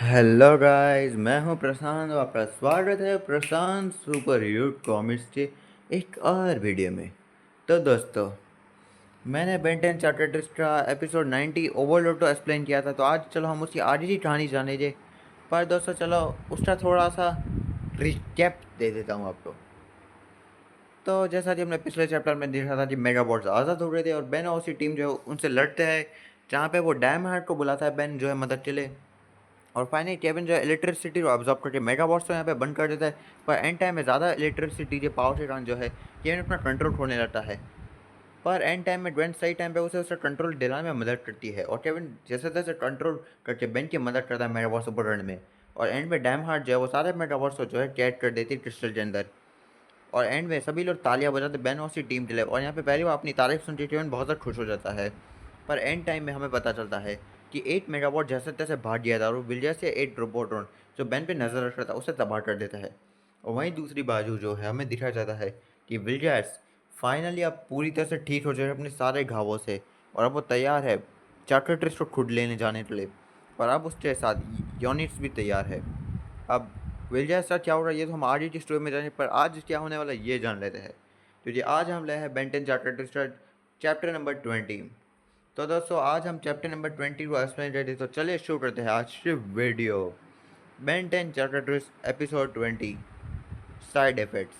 Hello guys, मैं हूं प्रशांत और आपका स्वागत है प्रशांत सुपर ह्यूट कॉमिक्स के एक और वीडियो में। तो दोस्तों, मैंने बेंटन चार्टर ट्रिस्ट का एपिसोड 90 ओवरलोड तो एक्सप्लेन किया था, तो आज चलो हम उसकी आधी की कहानी जाने दे। पर दोस्तों चलो उसका थोड़ा सा रिकैप दे देता हूँ आपको। तो जैसा कि हमने पिछले चैप्टर में देखा था कि मेगाबॉट्स आज़ाद हो गए थे और बेन और उसकी टीम जो है उनसे लड़ते हैं, जहाँ पे वो डैम हार्ट को बुलाता है बेन जो है मदद के लिए। और फाइनली केविन जो है इलेक्ट्रिसिटी को ऑब्जॉर्व करके मेगाबॉट्स को यहाँ पे बंद कर देता है। पर एंड टाइम में ज़्यादा इलेक्ट्रिसिटी के पावर के कारण जो है केविन अपना कंट्रोल खोने लगता है। पर एंड टाइम में ग्वेन सही टाइम पे उसे उसका कंट्रोल दिलाने में मदद करती है और केविन जैसे तैसे कंट्रोल करके बेन की मदद करता है मेगाबॉट्स को पकड़ने में। और एंड में डैम हार्ट जो है वो सारे मेगाबॉट्स को जो है कैद कर देती है क्रिस्टल के अंदर। और एंड में सभी लोग तालियां बजाते बेन और उसकी टीम के लिए, और यहाँ पे पहली बार अपनी तारीफ सुन के केविन बहुत ज़्यादा खुश हो जाता है। पर एंड टाइम में हमें पता चलता है कि 8 मेगावाट जैसे तैसे भाग गया था और विलियर्स से 8 रोबोट्रॉन जो बेन पे नजर रख रहा था उसे तबाह कर देता है। और वहीं दूसरी बाजू जो है हमें दिखाया जाता है कि विलियर्स फाइनली अब पूरी तरह से ठीक हो जाए अपने सारे घावों से, और अब वो तैयार है चार्टर ट्रिस्ट को खुद लेने जाने के लिए। और अब उसके साथ यूनिट्स भी तैयार है। अब विलियर्स का क्या हो रहा है ये तो हम आगे की स्टोरी में जाने, पर आज क्या होने वाला है ये जान लेते हैं। क्योंकि आज हम ले हैं बेंटन चार्टर ट्रिस्ट चैप्टर नंबर 20। तो दोस्तों आज हम चैप्टर नंबर 20 को एक्सप्लेन करते हैं, तो चलिए शुरू करते हैं आज की video. Ben 10 chapter twist episode 20 side effects.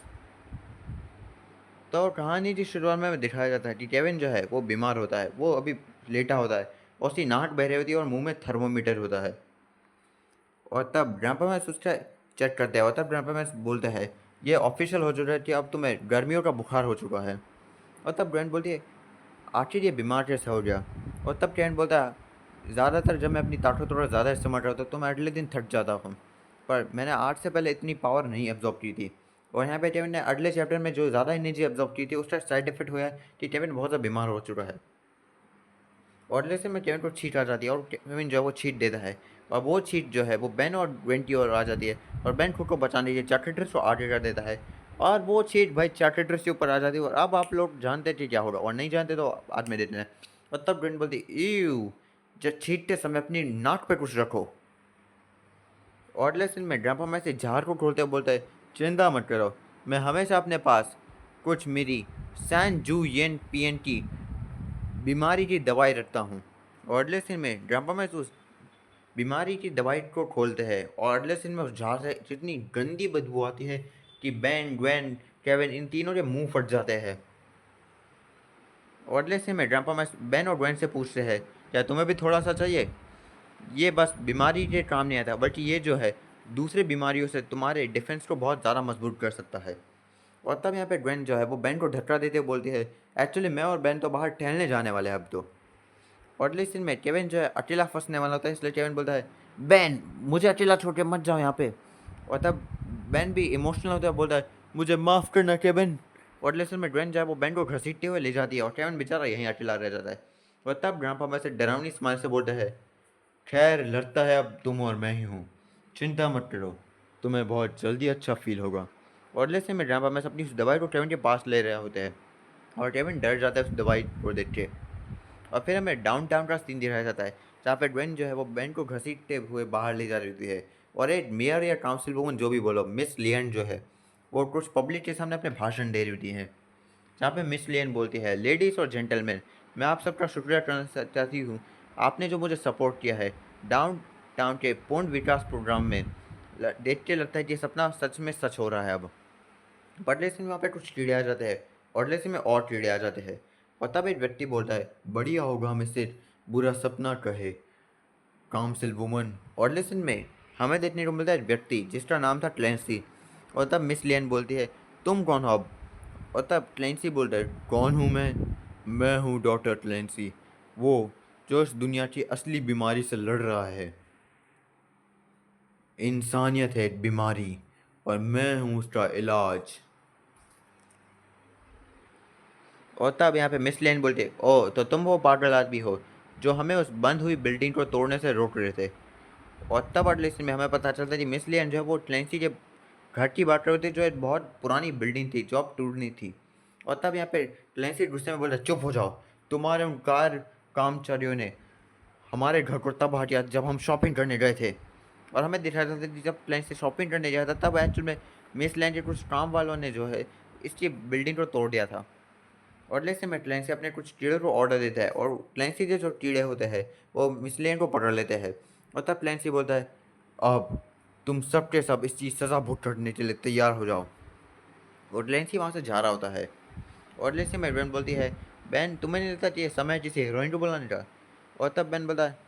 तो कहानी की शुरुआत में दिखाया जाता है कि केविन जो है वो बीमार होता है, वो अभी लेटा होता है और उसकी नाक बह रही होती है और मुंह में थर्मोमीटर होता है। और तब ग्रैंपा मैक्स उसका चेक करते हैं और तब ग्रैंपा मैक्स बोलते हैं ये ऑफिशियल हो चुका है कि अब तुम्हें गर्मियों का बुखार हो चुका है। और तब ग्रैंड बोलती है आखिर ये बीमार कैसे हो गया। और तब ट्रेंड बोलता है ज़्यादातर जब मैं अपनी ताकत थोड़ा ज़्यादा इस्तेमाल करता हूँ तो मैं अगले दिन थक जाता हूँ, पर मैंने आज से पहले इतनी पावर नहीं एब्जॉर्ब की थी। और यहाँ पे केविन ने अगले चैप्टर में जो ज़्यादा एनर्जी एब्जॉर्ब की थी उसका साइड इफेक्ट हुआ है कि केविन बहुत ज़्यादा बीमार हो चुका है। और अगले से में केविन को छीट आ जाती है और केविन जो है वो छीट देता है। और वो छीट जो है वो बेन और ग्वेन की ओर आ जाती है और बेन खुद को बचाने के लिए चार्टेट्रिस को आगे कर देता है। और वो छीट भाई चार्टेट्रिस के ऊपर आ जाती है। और अब आप लोग जानते थे क्या होगा, और नहीं जानते तो बाद में देते हैं। और तब ग्वेन बोलती ईव, जब छीटते समय अपनी नाक पे कुछ रखो। और अगले सीन में ग्रैंपा में से जार को खोलते हुए बोलता है चिंता मत करो, मैं हमेशा अपने पास कुछ मेरी सैन जू येन पीएन की बीमारी की दवाई रखता हूँ। और अगले सीन में ग्रैंपा में उस बीमारी की दवाई को खोलते हैं और अगले सीन में उस जार से जितनी गंदी बदबू आती है कि बेन ग्वेन केविन इन तीनों के मुंह फट जाते हैं। और अगले सीन में ग्रैंपा मैक्स बेन और ग्वेन से पूछते हैं क्या तुम्हें भी थोड़ा सा चाहिए। ये बस बीमारी के काम नहीं आता, बल्कि ये जो है दूसरी बीमारियों से तुम्हारे डिफेंस को बहुत ज़्यादा मजबूत कर सकता है। और तब यहाँ पे ग्वेन जो है वो बेन को धक्का देते हुए बोलती है एक्चुअली मैं और बेन तो बाहर टहलने जाने वाले हैं अब तो। और अगले सीन में केविन जो है अकेला फंसने वाला होता है, इसलिए केविन बोलता है बेन मुझे अकेला छोड़ के मत जाओ यहाँ पे। और तब बेन भी इमोशनल होता है, बोलता है मुझे माफ़ करना केविन। और अगले सीन में ग्वेन जो है वो बेन को घसीटते हुए ले जाती है और केविन बेचारा यहीं अकेला रह जाता है। और तब ग्रैंपा में से डरावनी स्माइल से बोलता है खैर लगता है अब तुम और मैं ही हूँ, चिंता मत करो, तुम्हें बहुत जल्दी अच्छा फील होगा। और अगले सीन में ग्रैंपा में अपनी उस दवाई को केविन के पास ले रहे होते हैं और केविन डर जाता है उस दवाई को देख के। और फिर हमें डाउन टाउन का सीन दिखाया जाता है जहाँ पे ग्वेन जो है वो बेन को घसीटते हुए बाहर ले जा रही होती है। और एक मेयर या काउंसिल वुमन जो भी बोलो, मिस लियन जो है वो कुछ पब्लिक के सामने अपने भाषण दे रही होती है, जहाँ पे मिस लियन बोलती है लेडीज़ और जेंटलमैन, मैं आप सबका शुक्रिया करना चाहती हूँ, आपने जो मुझे सपोर्ट किया है डाउन टाउन के पूर्ण विकास प्रोग्राम में। देख के लगता है कि ये सपना सच में सच हो रहा है अब। बट लेकिन वहाँ पे कुछ कीड़े आ जाते हैं और लेकिन में और कीड़े आ जाते हैं। और तब एक व्यक्ति बोलता है बढ़िया होगा हम इसे बुरा सपना कहे काउंसिल वुमन। और लेकिन में हमें देखने को मिलता है एक व्यक्ति जिसका नाम था क्लेंसी। और तब मिस लियन बोलती है तुम कौन हो अब। और तब क्लेंसी बोलता है कौन हूँ मैं हूँ डॉक्टर क्लेंसी, वो जो इस दुनिया की असली बीमारी से लड़ रहा है। इंसानियत है एक बीमारी और मैं हूँ उसका इलाज। और तब यहाँ पे मिस लेन बोलते ओ तो तुम वो पागल आदमी हो जो हमें उस बंद हुई बिल्डिंग को तोड़ने से रोक रहे थे। और तब अगले सीन में हमें पता चलता है कि मिस लेन जो है वो क्लेंसी के घर की बात कर रहे थे, जो एक बहुत पुरानी बिल्डिंग थी जो अब टूटनी थी। और तब यहाँ पे क्लेंसी गुस्से में बोला चुप हो जाओ, तुम्हारे उन कार कामचारियों ने हमारे घर को तबाह किया जब हम शॉपिंग करने गए थे। और हमें दिखाया जाता है कि जब क्लैंसी शॉपिंग करने गया था तब एक्चुअल में मिस लैंड के कुछ काम वालों ने जो है इसकी बिल्डिंग को तोड़ दिया था। और लेकिन में क्लैंसी अपने कुछ कीड़े को ऑर्डर देता है और क्लैंसी के जो कीड़े होते हैं वो मिस लैंड को पकड़ लेते हैं। और तब क्लैंसी बोलता है अब तुम सब के सब इस चीज़ सज़ा भुगतने के लिए तैयार हो जाओ। और क्लैंसी वहाँ से जा रहा होता है और लेकिन में बेन बोलती है बेन तुम्हें नहीं लगता कि ये समय किसी हीरोइन को बुलाने का। और तब बेन बोलता है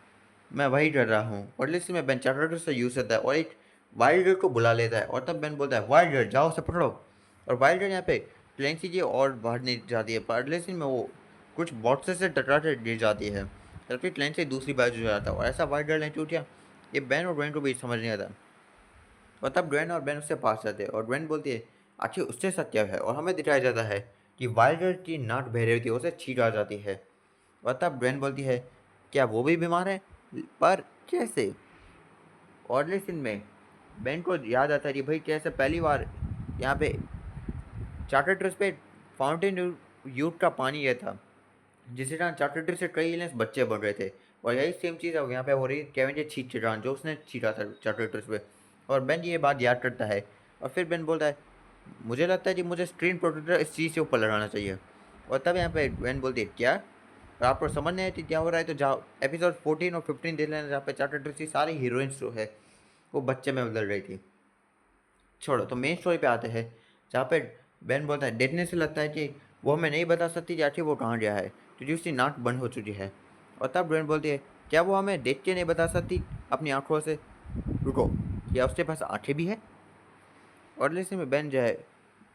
मैं वही कर रहा हूँ। और लिस्ट में बेन चार्टर से यूज़ करता है और एक वाइल्ड गर्ल को बुला लेता है। और तब बेन बोलता है वाइल्ड गर्ल जाओ उसे पकड़ो। और वाइल्ड गर्ल यहाँ पे क्लैंसी की और बाहर नहीं जाती है पर लिस्ट में वो कुछ बॉक्सेस से टकरा कर गिर जाती है जबकि क्लैंसी दूसरी बाजू जाता है। और ऐसा वाइल्ड गर्ल ने टूटा ये बेन और ग्वेन को भी समझ नहीं आता। और तब ग्वेन और बेन उससे पास जाते हैं और ग्वेन बोलती है आखिर उससे सत्य है। और हमें दिखाया जाता है कि वाइल्ड गर्ल की नाक बह रही होती है उसे छींक आ जाती है। और तब ग्वेन बोलती है क्या वो भी बीमार है पर कैसे। और लेकिन में बेन को याद आता है कि भाई कैसे पहली बार यहाँ पे चार्टर ट्रस्ट पे फाउंटेन यूथ का पानी ये था जिसके कारण चार्टर ट्रस्ट से कई एलियंस बच्चे बन रहे थे। और यही सेम चीज़ अब यहाँ पे हो रही है केविन के छींक के कारण जो उसने छींका था चार्टर ट्रस्ट पे। और बेन ये बात याद करता है और फिर बेन बोलता है मुझे लगता है कि मुझे स्क्रीन प्रोटेक्टर इस चीज़ के ऊपर लगाना चाहिए। और तब यहाँ पे बेन बोलती है क्या और आपको समझ नहीं आती क्या हो रहा है तो जाओ एपिसोड 14 और 15 देख लेना जहाँ पे चार्टर ट्रस्ट की सारी हीरोइंस जो है वो बच्चे में बदल रही थी। छोड़ो तो मेन स्टोरी पे आते हैं जहाँ पे बेन बोलता है देखने से लगता है कि वो हमें नहीं बता सकती कि आखिर वो कहाँ गया है क्योंकि उसकी नाक बंद हो चुकी है। और तब बेन बोलती है क्या वो हमें देख के नहीं बता सकती अपनी आंखों से। रुको क्या उसके पास आंखें भी है। और लेकिन में बेन जो है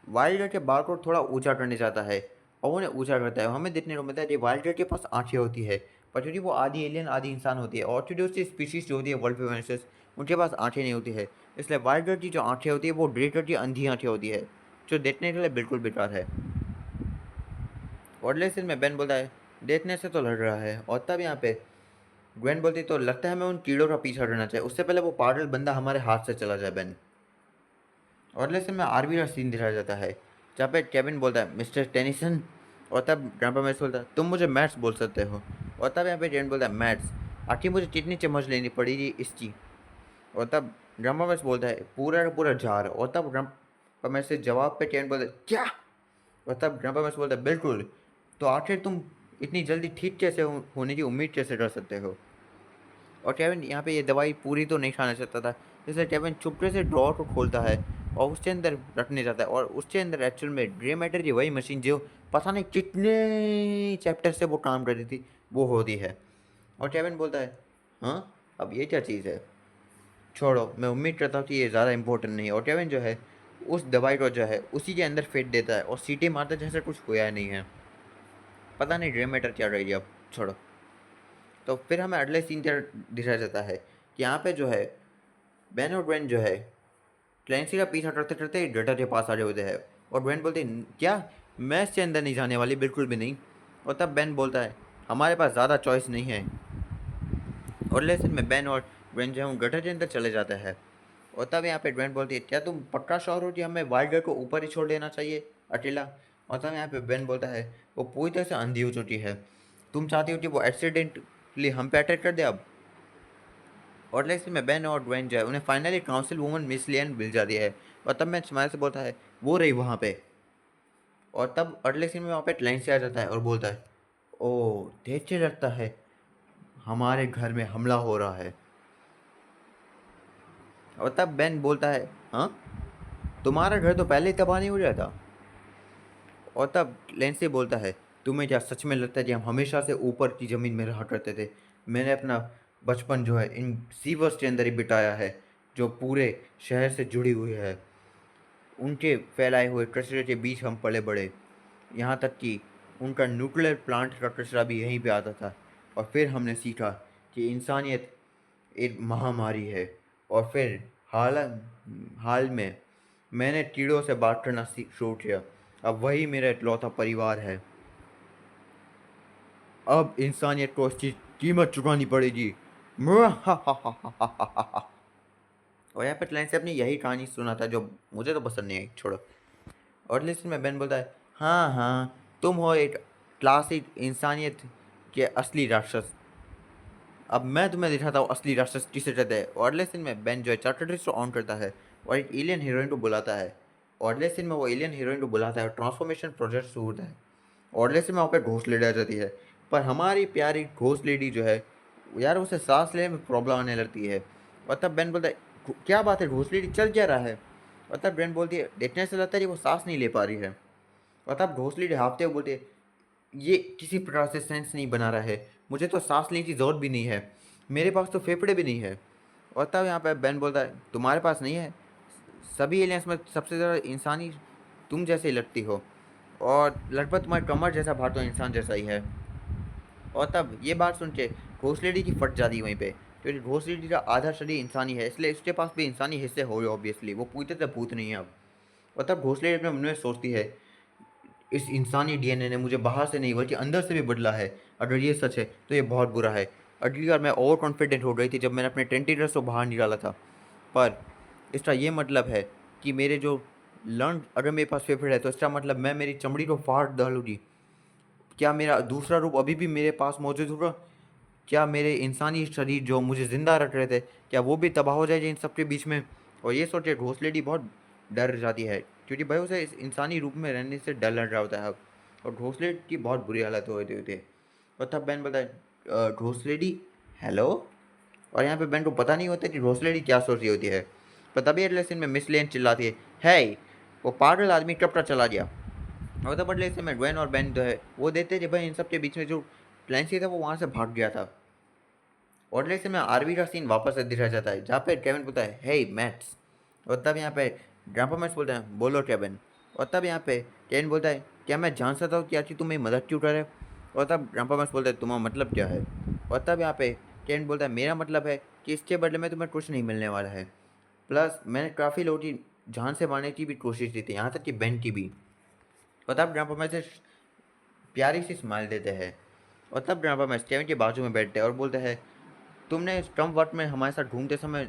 वाइल्डर के बाल को थोड़ा ऊंचा करने जाता है और उन्हें ऊंचा करता है। हमें देखने को मिलता है कि वाइल्डर के पास आंखें होती है पर क्योंकि वो आधी एलियन आधी इंसान होती है और क्योंकि उसकी स्पीशीज जो होती है वर्ल्ड फेमसेस उनके पास आंखें नहीं होती है इसलिए वाइल्डर की जो आंखें होती है वो ग्रेटर की अंधी आंखें होती है जो देखने के लिए बिल्कुल बेकार है। और लेकिन में बेन बोलता है देखने से तो लड़ रहा है। और तब यहाँ पे ग्वेन बोलती तो लगता है हमें उन कीड़ों का पीछा करना चाहिए उससे पहले वो पागल बंदा हमारे हाथ से चला जाए बेन। और लेकिन में आरबी का सीन दिखाया जाता है जहाँ पे केविन बोलता है मिस्टर टेनिसन। और तब ग्रैंपा मैक्स बोलता है तुम मुझे मैथ्स बोल सकते हो। और तब यहाँ पे जेन बोलता है मैथ्स आखिर मुझे कितनी चम्मच लेनी पड़ेगी इसकी। और तब ग्रैंपा मैक्स बोलता है पूरा का पूरा जार। और तब ग्रैंपा मैक्स से जवाब पे केविन बोलता है क्या। और तब ग्रैंपा मैक्स बोलता है बिल्कुल तो आखिर तुम इतनी जल्दी ठीक कैसे होने की उम्मीद कैसे कर सकते हो। और केविन यहाँ पे ये दवाई पूरी तो नहीं खाना चाहता था इसलिए केविन चुपके से ड्रॉर को खोलता है और उसके अंदर रखने जाता है। और उसके अंदर एक्चुअल में ग्रे मैटर की वही मशीन जो पता नहीं कितने चैप्टर से वो काम कर रही थी वो होती है। और केविन बोलता है हाँ अब ये क्या चीज़ है छोड़ो मैं उम्मीद करता हूँ कि ये ज़्यादा इंपॉर्टेंट नहीं है। और केविन जो है उस दवाई को जो है उसी के अंदर फेंक देता है और सीटी मारता है जैसे कुछ होया नहीं है। पता नहीं ग्रे मैटर क्या रही है अब छोड़ो। तो फिर हमें अगले सीन क्या दिखाया जाता है कि यहाँ पे जो है बेन और ग्वेन जो है क्लैंसी का पीछा करते करते गटर के पास आ रहे होते हैं। और ग्वेन बोलती है क्या मैं इसके अंदर नहीं जाने वाली बिल्कुल भी नहीं। और तब बेन बोलता है हमारे पास ज़्यादा चॉइस नहीं है। और लेकिन में बेन और ग्वेन जो है गटर के अंदर चले जाते हैं। और तब यहाँ पे ग्वेन बोलती है क्या तुम पक्का श्योर हो कि हमें वाइल्ड गर्ल को ऊपर ही छोड़ देना चाहिए अकेला। और तब यहाँ पे बेन बोलता है वो पूरी तरह से अंधी हो चुकी है तुम चाहती हो कि वो एक्सीडेंटली हम पे अटैक कर दे अब। और लेकिन में बेन और ड्वेन जो है उन्हें फाइनली काउंसिल वूमन मिस लियन मिल जाती है। और तब मैं स्माइल से बोलता है वो रही वहाँ पे। और तब अगले सीन में वहाँ पे लाइन से आ जाता है और बोलता है ओ देखते लगता है हमारे घर में हमला हो रहा है। और तब बेन बोलता है हाँ तुम्हारा घर तो पहले ही तबाह नहीं हो गया था। और तब लेंसी बोलता है तुम्हें क्या सच में लगता है कि हम हमेशा से ऊपर की ज़मीन में रहा करते थे। मैंने अपना बचपन जो है इन सीवर्स के अंदर ही बिताया है जो पूरे शहर से जुड़ी हुई है। उनके फैलाए हुए कचरे के बीच हम पले बड़े यहाँ तक कि उनका न्यूक्लियर प्लांट का कचरा भी यहीं पे आता था। और फिर हमने सीखा कि इंसानियत एक महामारी है। और फिर हाल हाल में मैंने कीड़ों से बात करना शुरू किया अब वही मेरा इकलौता परिवार है। अब इंसानियत को उसकी कीमत चुकानी पड़ेगी। और यहाँ पे क्लाइंट से अपनी यही कहानी सुना था जो मुझे तो पसंद नहीं आई छोड़ो। और लिस्ट में बेन बोलता है हाँ हाँ तुम हो एक क्लासिक इंसानियत के असली राक्षस। अब मैं तुम्हें दिखाता हूँ असली राक्षस किसे कहते हैं। अगले सीन में बेन जो है चार्टर को ऑन करता है और एक एलियन हीरोइन को बुलाता है। अगले सीन में वो एलियन हीरोइन को बुलाता है और ट्रांसफॉर्मेशन प्रोजेक्ट शुरू होता है। अगले सीन में वहाँ पे घोस्ट लेडी आ जाती है, पर हमारी प्यारी घोस्ट लेडी जो है यार उसे सांस लेने में प्रॉब्लम आने लगती है। और तब बेन बोलता है क्या बात है घोस्ट लेडी, चल क्या रहा है। और तब बेन बोलती है देखने से लगता है कि वो सांस नहीं ले पा रही है। और तब घोस्ट लेडी हाँफते हुए बोलती है ये किसी प्रकार से सेंस नहीं बना रहा है, मुझे तो सांस लेने की ज़रूरत भी नहीं है, मेरे पास तो फेफड़े भी नहीं है। और तब यहाँ पे बेन बोलता है तुम्हारे पास नहीं है, सभी एलियंस में सबसे ज़्यादा इंसानी तुम जैसे ही लगती हो, और लगभग तुम्हारी कमर जैसा भार तो इंसान जैसा ही है। और तब ये बात सुन के घोस्ट लेडी की फट जाती वहीं पे, क्योंकि घोस्ट लेडी का आधा शरीर इंसानी है, इसलिए उसके पास भी इंसानी हिस्से हो ऑब्वियसली, वो पूरी तरह भूत नहीं है अब। और तब घोस्ट लेडी अपने मन में सोचती है इस इंसानी डीएनए ने मुझे बाहर से नहीं बल्कि अंदर से भी बदला है, अगर ये सच है तो ये बहुत बुरा है। अगली बार मैं ओवर कॉन्फिडेंट हो रही थी जब मैंने अपने टेंटिडर्स को बाहर निकाला था, पर इसका ये मतलब है कि मेरे जो लंग अगर मेरे पास फेफड़े है तो इसका मतलब मैं मेरी चमड़ी को फाड़ डालूंगी। क्या मेरा दूसरा रूप अभी भी मेरे पास मौजूद होगा? क्या मेरे इंसानी शरीर जो मुझे ज़िंदा रख रहे थे, क्या वो भी तबाह हो जाएगी इन सब के बीच में? और ये सोच के घोस्ट लेडी बहुत डर जाती है, क्योंकि भाई उसे इस इंसानी रूप में रहने से डर लग रहा होता है अब। और घोस्ट लेडी की बहुत बुरी हालत हो रही होती है। और तब बैन बताए घोस्ट लेडी हेलो। और यहाँ पे बैन को पता नहीं होता कि घोस्ट लेडी क्या सोच रही होती है। पर तभी अगले सीन में मिस लेन चिल्लाती है हे, वो पागल आदमी कब तक चला गया। और तब अगले सीन में ग्वेन और बैन जो है वो देते थे भाई इन सब के बीच में जो क्लैंसी था वो वहाँ से भाग गया था। और अगले सीन में आरवी का सीन वापस से दिखाया जाता है, जहाँ पे केविन बोलता है हे मैट्स। और तब यहाँ पे ग्रैंपा मैट्स बोलते हैं बोलो केविन। और तब यहाँ पे केविन बोलता है क्या मैं जान सकता हूँ कि आखिर तुम मेरी मदद क्यों करे। और तब ग्रैंपा मैट्स बोलता है तुम्हारा मतलब क्या है। और तब यहाँ पे केविन बोलता है मेरा मतलब है कि इसके बदले में तुम्हें कुछ नहीं मिलने वाला है, प्लस मैंने काफ़ी लोगों की जान से मारने की भी कोशिश की थी, यहाँ तक कि बेन की भी। और तब ग्रैंपा मैट्स प्यारी सी स्माइल देते हैं। और तब ग्रैंपा मैट्स केविन के बाजू में बैठते हैं और बोलते हैं तुमने इस कम वक्त में हमारे साथ घूमते समय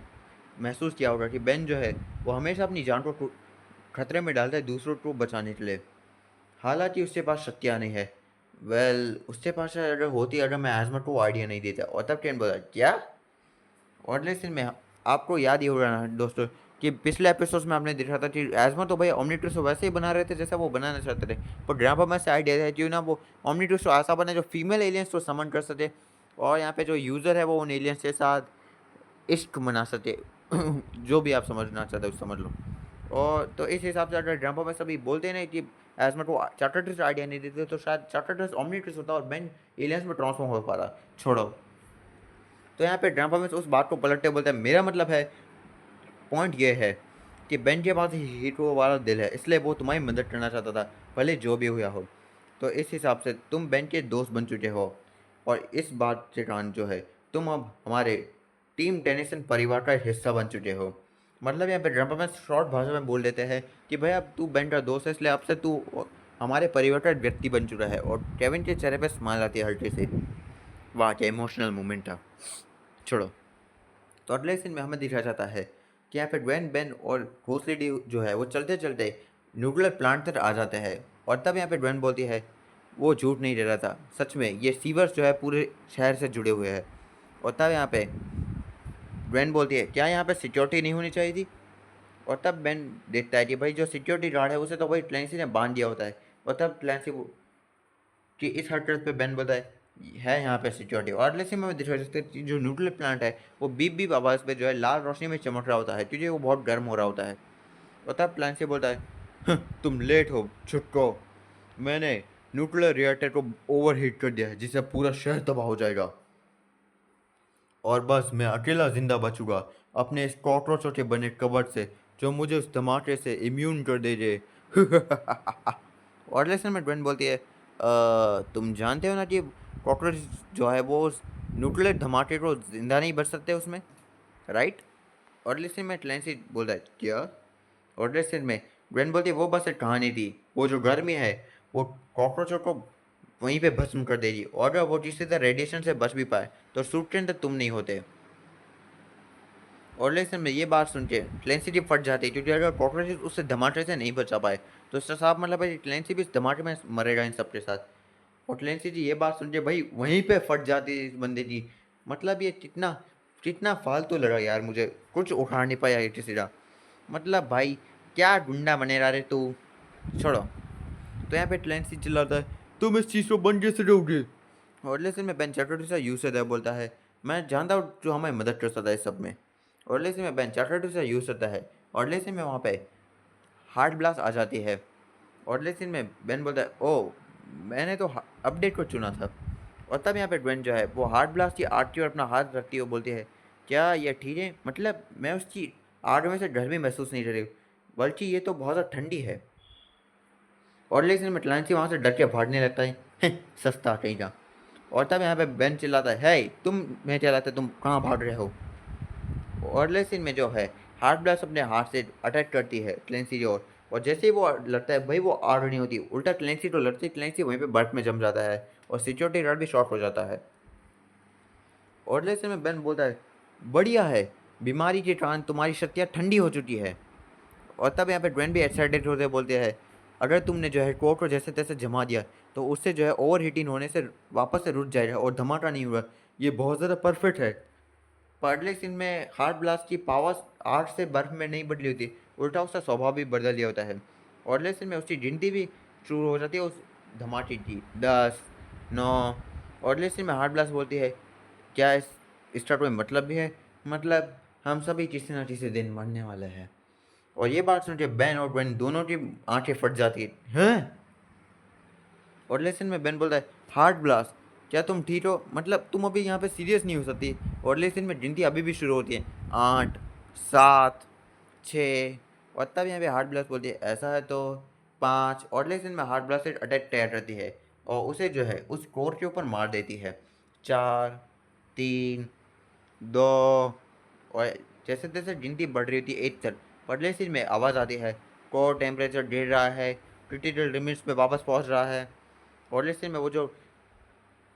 महसूस किया होगा कि बेन जो है वो हमेशा अपनी जान को खतरे में डालता है दूसरों को बचाने के लिए, हालांकि उसके पास शक्तियाँ नहीं है। उसके पास अगर होती अगर मैं एजमट को आइडिया नहीं देता। और तब केन बोला क्या। और लेकिन में आपको याद ही होगा ना दोस्तों कि पिछले एपिसोड्स में आपने देखा था कि एजमा तो भाई ओमनीट्रिस को वैसे ही बना रहे थे जैसा वो बनाना चाहते थे, पर ग्रैंपा में से आइडिया है कि ना वो ओमनीट्रिस को ऐसा बने जो फीमेल एलियंस को समन कर सके, और यहाँ पे जो यूज़र है वो उन एलियंस के साथ इश्क मना सके। जो भी आप समझना चाहते हो समझ लो। और तो इस हिसाब से अगर ग्रैंपा में सभी बोलते हैं कि एजमा को चार्टर्स आइडिया नहीं देते तो शायद चार्टर्स ओमनीट्रिस होता और बेन एलियंस में ट्रांसफॉर्म हो पाता। छोड़ो। तो यहाँ पे ग्रैंपा में उस बात को पलटते बोलते हैं मेरा मतलब है पॉइंट ये है कि बेन के पास हीरो वाला दिल है, इसलिए वो तुम्हारी मदद करना चाहता था भले जो भी हुआ हो। तो इस हिसाब से तुम बेन के दोस्त बन चुके हो, और इस बात के कारण जो है तुम अब हमारे टीम टेनिसन परिवार का एक हिस्सा बन चुके हो। मतलब यहाँ पे ड्रामा में शॉर्ट भाषा में बोल देते हैं कि भाई अब तू बेन का दोस्त है, इसलिए अब से तू हमारे परिवार का एक व्यक्ति बन चुका है। और केविन के चेहरे पे स्माइल आती है हल्के से। वाह क्या इमोशनल मोमेंट था। छोड़ो। तो अगले सीन में हमें दिखाया जाता है कि यहाँ पे ग्वेन बेन और घोस्ट लेडी जो है वो चलते चलते न्यूक्लियर प्लांट तक आ जाते हैं। और तब यहाँ पे ग्वेन बोलती है वो झूठ नहीं रह रहा था, सच में ये सीवर्स जो है पूरे शहर से जुड़े हुए हैं। और तब यहाँ पे ग्वेन बोलती है क्या यहाँ पे सिक्योरिटी नहीं होनी चाहिए थी। और तब बेन देखता है कि भाई जो सिक्योरिटी गार्ड है उसे तो भाई क्लैंसी ने बांध दिया होता है। और तब क्लैंसी कि इस हरकत पे बैन बताए है यहाँ पे सिक्योरिटी। और लेकिन में दिखा सकते हैं कि जो न्यूक्लियर प्लांट है वो बीप बीप आवाज़ पे जो है लाल रोशनी में चमक रहा होता है, क्योंकि वो बहुत गर्म हो रहा होता है। और तब प्लांट से बोलता है तुम लेट हो छुटको, मैंने न्यूक्लियर रिएक्टर को ओवरहीट कर दिया है जिससे पूरा शहर तबाह हो जाएगा, और बस मैं अकेला जिंदा बचूंगा अपने इस कॉकरोचों के बने कवर से जो मुझे उस धमाके से इम्यून कर दे जे। और लेसन में ग्वेन बोलती है तुम जानते हो ना कि कॉकरोच जो है वो उस न्यूक्लियर धमाके को जिंदा नहीं बच सकते उसमें, राइट। और लेसन में क्लैंसी बोलता है क्या। और लेसन में ग्वेन बोलती है वो बस एक कहानी थी, वो जो गर्मी है वो कॉकरोचों को वहीं पे भस्म कर देगी, और अगर वो किसी तरह रेडिएशन से बच भी पाए तो सूट के अंदर तुम नहीं होते। और लेकिन में ये बात सुन के क्लैंसी की फट जाती है, क्योंकि अगर कॉकरोचेस उससे धमाके से नहीं बचा पाए तो इसका साफ मतलब है कि क्लैंसी भी इस धमाके में मरेगा इन सबके साथ। और क्लैंसी जी ये बात सुन के भाई वहीं पे फट जाती है इस बंदे की मतलब ये कितना कितना फालतू लगा यार, मुझे कुछ उखाड़ नहीं पाया ये सीधा। मतलब भाई क्या गुंडा बने रहा रे तू, छोड़ो। तो यहाँ पे क्लैंसी चिल्लाता है, तुम इस चीज़ को बंद कैसे रहोगे। और लेकिन में बेन चैटर्जी से यूज से बोलता है, मैं जानता हूँ जो हमारी मदद कर सकता है इस सब में। और लेकिन में बेन चैटर्जी से यूज होता है और लेकिन में वहाँ पे हार्ट ब्लास्ट आ जाती है। और लेकिन में बेन बोलता है, ओ मैंने तो अपडेट को चुना था। और तब यहाँ पे ग्वेन जो है वो हार्ट ब्लास्ट की आरती और अपना हाथ रखती है, वो बोलती है, क्या ये ठीक है, मतलब मैं उसकी आग में से डर भी महसूस नहीं कर रही, बल्कि ये तो बहुत ज़्यादा ठंडी है। और लेकिन मिटलांसी वहाँ से डर के भागने लगता है सस्ता कहीं का। और तब यहाँ पे बेन चिल्लाता है, तुम मैं चिल्लाता तुम कहाँ भाग रहे हो। और लेकिन में जो है हार्ट ब्लास्ट अपने हाथ से अटैक करती है क्लेंसी की ओर। और जैसे ही वो लड़ता है भाई वो आग नहीं होती, उल्टा क्लेंसी तो लड़ती, क्लेंसी वहीं पे बर्फ में जम जाता है और सिक्योरिटी गार्ड भी शॉक हो जाता है। और लेकिन में बेन बोलता है, बढ़िया है, बीमारी के कारण तुम्हारी शक्तियाँ ठंडी हो चुकी है। और तब यहाँ पे ड्वेन भी एक्साइटेड होते बोलते हैं, अगर तुमने जो है कोर्ट को जैसे तैसे जमा दिया तो उससे जो है ओवर हीटिंग होने से वापस से रुक जाएगा और धमाका नहीं हुआ, ये बहुत ज़्यादा परफेक्ट है। पार्ले सीन में हार्ट ब्लास्ट की पावर आग से बर्फ में नहीं बदली होती, उल्टा उसका स्वभाव भी बदल दिया होता है। और लेकिन में उसकी गिनती भी शुरू हो जाती है उस धमाके की, 10, 9। और लेकिन में हार्ट ब्लास्ट बोलती है, क्या इस इसका कोई मतलब भी है, मतलब हम सभी किसी न किसी दिन मरने वाले हैं। और ये बात सुन के बेन और ग्वेन दोनों की आंखें फट जाती हैं। और लेसन में बेन बोलता है, हार्ट ब्लास्ट, क्या तुम ठीक हो, मतलब तुम अभी यहाँ पे सीरियस नहीं हो सकती। और लेसन में गिनती अभी भी शुरू होती है, 8, 7, 6। और तब यहाँ पे हार्ट ब्लास्ट बोलती है, ऐसा है तो 5। और लेसन में हार्ट ब्लास्ट से अटैक तैयार करती है और उसे जो है उस कोर के ऊपर मार देती है। 4, 3, 2। और जैसे जैसे गिनती बढ़ रही होती है 8 तक, पहले सीन में आवाज़ आती है, कोर टेम्परेचर गिर रहा है, क्रिटिकल लिमिट्स पे वापस पहुंच रहा है। और लेकिन में वो जो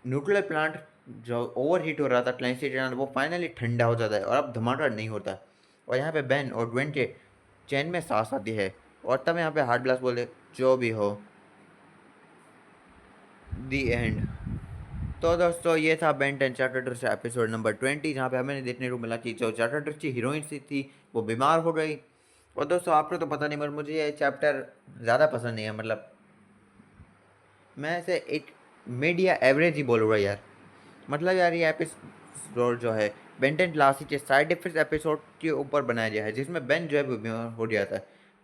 न्यूक्लियर प्लांट जो ओवर हीट हो रहा था क्लैंसी के कारण, वो फाइनली ठंडा हो जाता है और अब धमाका नहीं होता। और यहाँ पे बेन और ग्वेन के चैन में सांस आती है। और तब यहाँ पे हार्ट ब्लास्ट बोले, जो भी हो, दी एंड। तो दोस्तों ये था बेन 10 चैप्टर से एपिसोड नंबर 20, जहाँ पे हमें देखने को मिला कि जो चैप्टर की हीरोइन सी थी वो बीमार हो गई। और दोस्तों आपको तो पता नहीं, मगर मुझे ये चैप्टर ज़्यादा पसंद नहीं है, मतलब मैं इसे एक मीडिया एवरेज ही बोलूँगा यार। मतलब यार ये एपिसोड जो है बेंटन क्लासी के साइड इफेक्ट्स एपिसोड के ऊपर बनाया गया है, जिसमें बेन जो है वो बीमार हो गया था,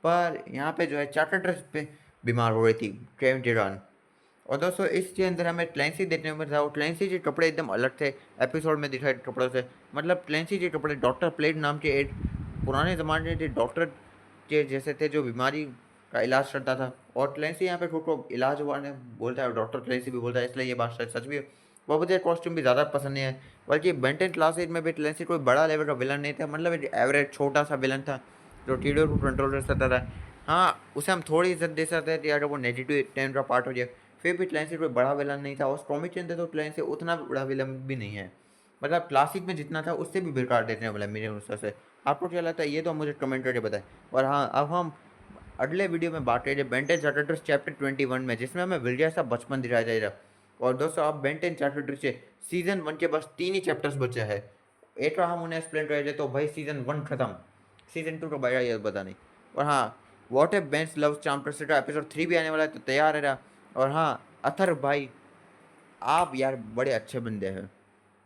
पर यहाँ पे जो है चैप्टर पे बीमार हो रही थी केविन टिरान। और दोस्तों इसके अंदर हमें क्लैंसी देखने को मिलता है और क्लैंसी के कपड़े एकदम अलग थे एपिसोड में दिखाए कपड़ों से। मतलब क्लैंसी के कपड़े डॉक्टर प्लेट नाम के एक पुराने ज़माने के डॉक्टर के जैसे थे जो बीमारी का इलाज करता था। और क्लैंसी यहाँ पे खुद को इलाज हुआ ने बोलता है, डॉक्टर क्लैंसी भी बोलता है, इसलिए ये बात शायद सच भी है। वो मुझे कॉस्ट्यूम भी ज़्यादा पसंद नहीं है, बल्कि बेंटन क्लास 8 में भी क्लैंसी कोई बड़ा लेवल का विलन नहीं था, मतलब एक एवरेज छोटा सा विलन था जो टीडो को कंट्रोल कर सकता था। हाँ उसे हम थोड़ी इज्जत दे सकते थे अगर वो नेगेटिव टेन का पार्ट हो जाए, फिर भी क्लैंसी कोई बड़ा विलन नहीं था। और कॉमिक के अंदर तो क्लैंसी उतना बड़ा विलन भी नहीं है, मतलब क्लासिक में जितना था उससे भी बेकार देखने वाला है मेरे अनुसार से। आपको क्या लगता है ये तो मुझे कमेंट करके बताएं। और हाँ अब हम अगले वीडियो में बात करेंगे बेंटेन चैप्टर चैप्टर 21 में, जिसमें हमें विलजर सा बचपन दिखाया जाएगा। और दोस्तों आप बेंटेन चैप्टर से सीजन 1 के बस 3 ही चैप्टर्स बचे हैं, एक बार हम उन्हें एक्सप्लेन करेंगे तो भाई सीजन 1 खत्म, सीजन 2 का बड़ा ये पता नहीं। और हाँ वॉट एफ बेंस लव चाम्पर का एपिसोड 3 भी आने वाला है, तो तैयार है। और हाँ अथर भाई आप यार बड़े अच्छे बंदे हैं।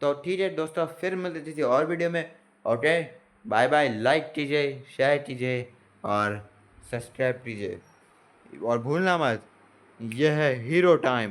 तो ठीक है दोस्तों, फिर मिलते किसी और वीडियो में। ओके बाय बाय, लाइक कीजिए, शेयर कीजिए और सब्सक्राइब कीजिए। और भूलना मत, यह है हीरो टाइम।